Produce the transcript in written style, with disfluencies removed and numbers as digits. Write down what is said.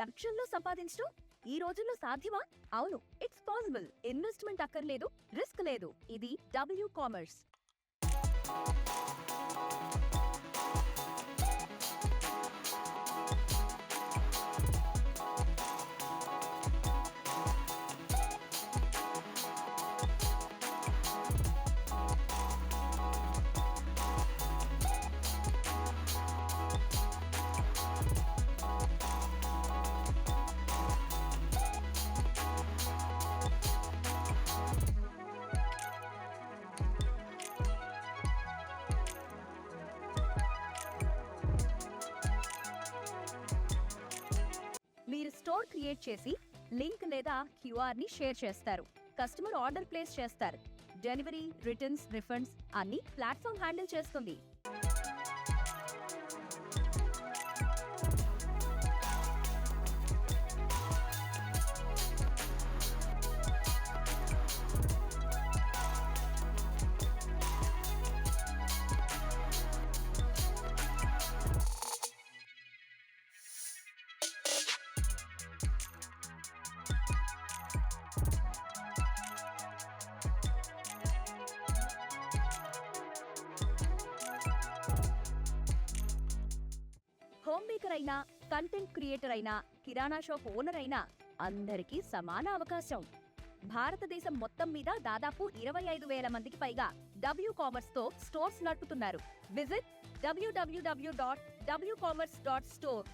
లక్షల్లో సంపాదించడం ఈ రోజుల్లో సాధ్యమా? అవును, ఇట్స్ పాసిబుల్. ఇన్వెస్ట్మెంట్ అక్కర్లేదు, రిస్క్ లేదు. ఇది డబ్ల్యూ కామర్స్. మీరు స్టోర్ క్రియేట్ చేసి లింక్ లేదా క్యూఆర్ ని షేర్ చేస్తారు. కస్టమర్ ఆర్డర్ ప్లేస్ చేస్తారు. డెలివరీ, రిటర్న్స్, రిఫండ్స్ అన్ని ప్లాట్ఫామ్ హ్యాండిల్ చేస్తుంది. హోమ్ మేకర్ అయినా, కంటెంట్ క్రియేటర్ అయినా, కిరాణా షాప్ ఓనర్ అయినా అందరికీ సమాన అవకాశం. భారతదేశం మొత్తం మీద దాదాపు 25,000 మందికి పైగా డబ్ల్యూ కామర్స్ తో స్టోర్స్ నడుపుతున్నారు. Visit www.wcommerce.store